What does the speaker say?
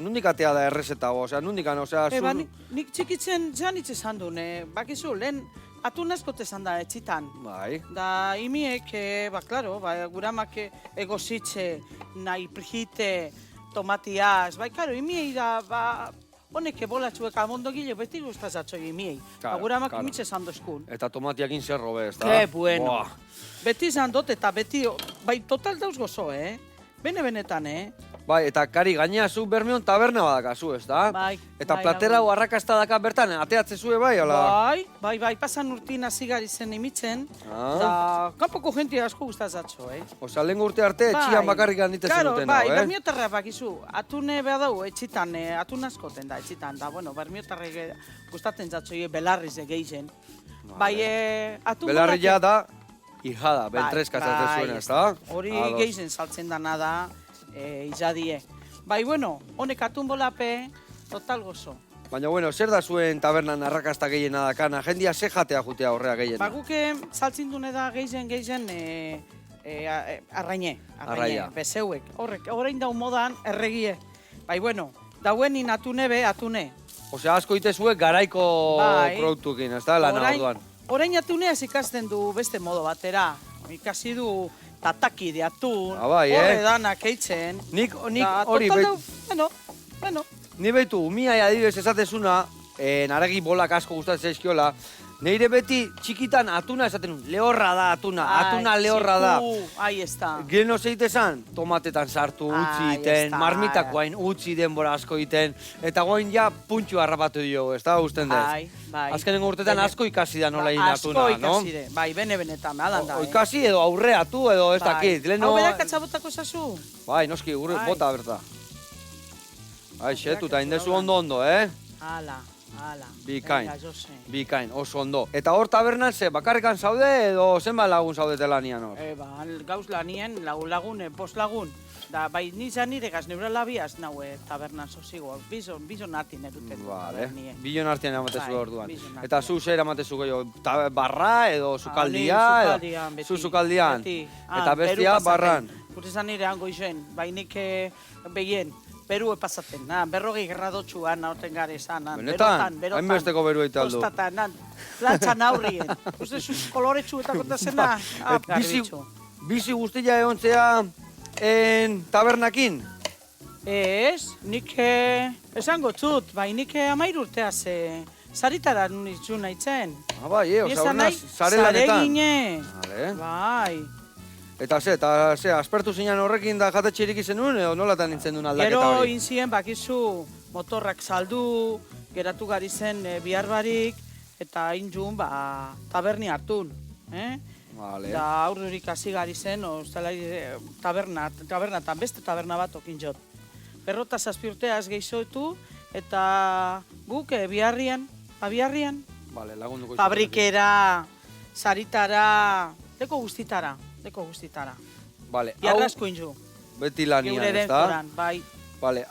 Nundik atea da errezeta, osea, nundikan, osea... Nik txikitzen janitze esan duen, bakizu, lehen atun askote esan da etxitan. Bai. Da, imiek, klaro, guramak egozitze, nahi prijite, tomatiaz, klaro, imiei da, honek bolatxuek almondo gile, beti guztazatzoi imiei. Guramak imitze esan dozkun. Eta tomatiakin zerro bez, da? Ke, bueno. Beti izan dut, eta beti, total dauz gozo, Bene-benetan, Bai, eta kari gainea zu Bermeon taberna badakazu, ez da? Bai. Eta platera hau arrakasta daka bertan, ateatze zue bai, ala? Bai, pasan urtin hasi zen imitzen, eta kanpoko jenti asko guztazatzo, Osa, lehen urte arte, etxian bakarrik handite zenuten, Bai, bermiotarra bakizu, atune behar dau, etxitan, atun askoten da, etxitan, da, bueno, bermiotarrek gustatzen zatzoi belarriz egeizen. Bai, atun... Belarria da, hijada, beltrezkatzatzen zuen, ez da? Hori geizen saltzen dana da, izadie. Bai, bueno, honek atun bolape, total gozo. Baina, bueno, zer da zuen tabernan arrakasta gehiena dakana? Jendia ze jatea jutea horrea gehiena? Ba, guke saltzen dune da geizen, arraine, bezeuek. Horrein dau modan erregie. Bai, bueno, dauenin atune. Osea, asko itezuek garaiko produktukin, ez da, lana orduan? Orain atuneaz ikasten du beste modo batera. Ikasi du tataki de atun, horre danak eitzen. Nik hori... Bueno. Ni behitu, umia adibidez esatezuna, naregi bolak asko gustatzen zaizkiola, neire beti txikitan atuna esaten nun, lehorra da atuna lehorra da. Ahi ez da. Gileno zeite zan, tomatetan sartu, utzi iten, marmitak guain utzi denbora asko iten, eta guain ja puntxu harrapatu diogu, ez da usten dez? Bai. Azkenengo urtetan asko ikasi da nola egin atuna, no? Asko ikasi de, bai, bene-benetan, alan da. Ikasi edo aurreatu edo ez dakit. Hau berak atzabotako zazu? Bai, noski, bota berta. Bai, xetu, eta indezu ondo, Hala. Bikain, oso ondo. Eta hor tabernan ze, bakarrikan zaude edo zenbat lagun zaudete lanian hor? Gauz lanien, lagun, bost lagun. Da, bai, nizan nire gaz neura labiaz naue tabernan sozigo. Bizon artien eruten. Vale, bizon artien eramatezu orduan. Eta zu zer eramatezu gehiago, barra edo sukaldia? Sukaldian, beti. Eta bestia barran? Kurtizan nire hango izen, bai nik behien. Beru epazaten, berrogei gerradotxuan nauten gare zan. Benetan? Hainbesteko beru eite aldu. Kostatan, plantzan aurrien. Uste zuz koloretxu eta kontazena. Bizi guztia egontzea tabernakin? Ez, nik esango txut, bai nik 13 urteaz zaritara nitzu nahitzen. Bai, oza, hornaz, zare lanetan. Zare bai. Eta aspertu zinan horrekin da jatetxerik izen nuen, edo nolatan nintzen duen aldaketa hori? Gero inzien, bakizu, motorrak saldu, geratu gari zen biharbarik, eta injun, taberni hartun. Da aurrurik hasi gari zen, taberna, beste taberna bat okin jot. Berrota 7 urteaz gehizotu, eta guk biharrian, fabrikera, zaritara, deko guztitara. Vale, Biarrasko inju. Beti lanian, ez da? Bai. Vale.